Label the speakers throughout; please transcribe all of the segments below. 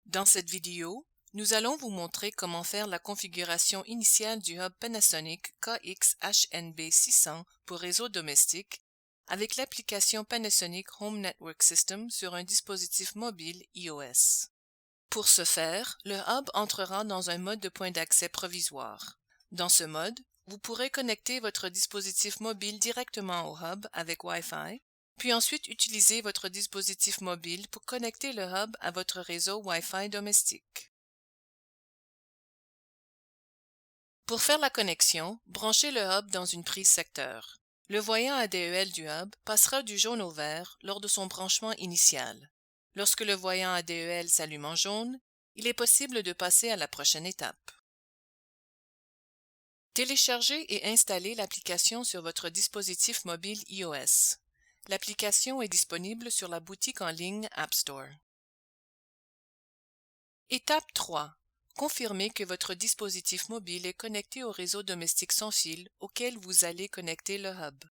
Speaker 1: Dans cette vidéo, nous allons vous montrer comment faire la configuration initiale du hub Panasonic KX-HNB600 pour réseau domestique avec l'application Panasonic Home Network System sur un dispositif mobile iOS. Pour ce faire, le hub entrera dans un mode de point d'accès provisoire. Dans ce mode, vous pourrez connecter votre dispositif mobile directement au hub avec Wi-Fi, puis ensuite utiliser votre dispositif mobile pour connecter le hub à votre réseau Wi-Fi domestique. Pour faire la connexion, branchez le hub dans une prise secteur. Le voyant ADEL du hub passera du jaune au vert lors de son branchement initial. Lorsque le voyant ADEL s'allume en jaune, il est possible de passer à la prochaine étape. Téléchargez et installez l'application sur votre dispositif mobile iOS. L'application est disponible sur la boutique en ligne App Store. Étape 3. Confirmez que votre dispositif mobile est connecté au réseau domestique sans fil auquel vous allez connecter le hub.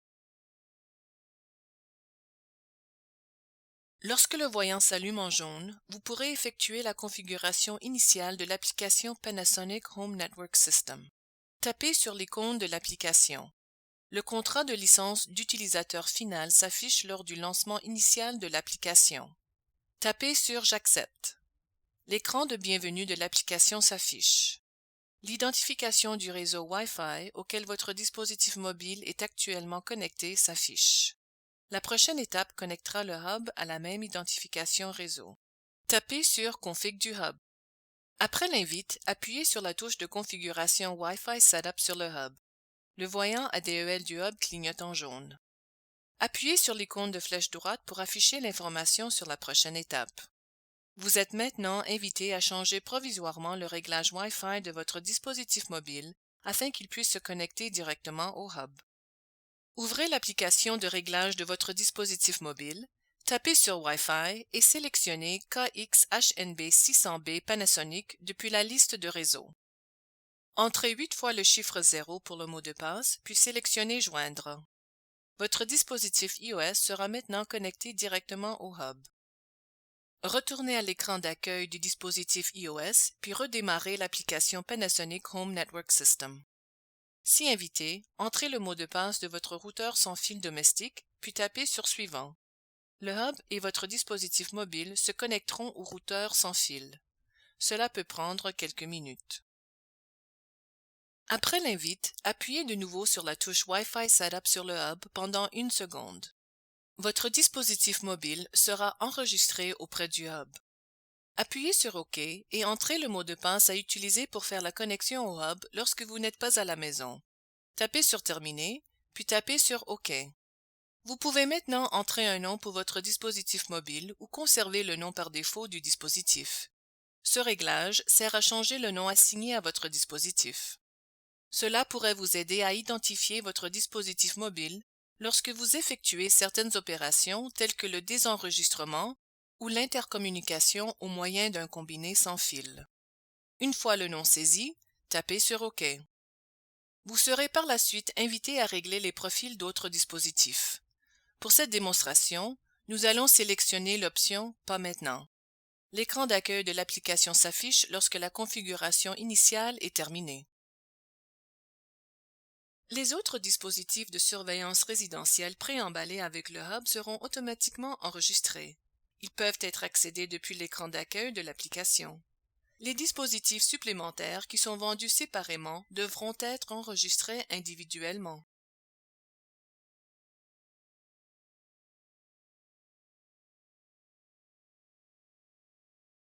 Speaker 1: Lorsque le voyant s'allume en jaune, vous pourrez effectuer la configuration initiale de l'application Panasonic Home Network System. Tapez sur l'icône de l'application. Le contrat de licence d'utilisateur final s'affiche lors du lancement initial de l'application. Tapez sur « J'accepte ». L'écran de bienvenue de l'application s'affiche. L'identification du réseau Wi-Fi auquel votre dispositif mobile est actuellement connecté s'affiche. La prochaine étape connectera le hub à la même identification réseau. Tapez sur « Config du hub ». Après l'invite, appuyez sur la touche de configuration Wi-Fi Setup sur le hub. Le voyant ADEL du hub clignote en jaune. Appuyez sur l'icône de flèche droite pour afficher l'information sur la prochaine étape. Vous êtes maintenant invité à changer provisoirement le réglage Wi-Fi de votre dispositif mobile afin qu'il puisse se connecter directement au hub. Ouvrez l'application de réglage de votre dispositif mobile, tapez sur Wi-Fi et sélectionnez KX-HNB600B Panasonic depuis la liste de réseaux. Entrez 8 fois le chiffre 0 pour le mot de passe, puis sélectionnez Joindre. Votre dispositif iOS sera maintenant connecté directement au hub. Retournez à l'écran d'accueil du dispositif iOS, puis redémarrez l'application Panasonic Home Network System. Si invité, entrez le mot de passe de votre routeur sans fil domestique, puis tapez sur Suivant. Le hub et votre dispositif mobile se connecteront au routeur sans fil. Cela peut prendre quelques minutes. Après l'invite, appuyez de nouveau sur la touche Wi-Fi Setup sur le hub pendant 1 seconde. Votre dispositif mobile sera enregistré auprès du hub. Appuyez sur OK et entrez le mot de passe à utiliser pour faire la connexion au hub lorsque vous n'êtes pas à la maison. Tapez sur Terminer, puis tapez sur OK. Vous pouvez maintenant entrer un nom pour votre dispositif mobile ou conserver le nom par défaut du dispositif. Ce réglage sert à changer le nom assigné à votre dispositif. Cela pourrait vous aider à identifier votre dispositif mobile lorsque vous effectuez certaines opérations telles que le désenregistrement ou l'intercommunication au moyen d'un combiné sans fil. Une fois le nom saisi, tapez sur OK. Vous serez par la suite invité à régler les profils d'autres dispositifs. Pour cette démonstration, nous allons sélectionner l'option « Pas maintenant ». L'écran d'accueil de l'application s'affiche lorsque la configuration initiale est terminée. Les autres dispositifs de surveillance résidentielle préemballés avec le hub seront automatiquement enregistrés. Ils peuvent être accédés depuis l'écran d'accueil de l'application. Les dispositifs supplémentaires qui sont vendus séparément devront être enregistrés individuellement.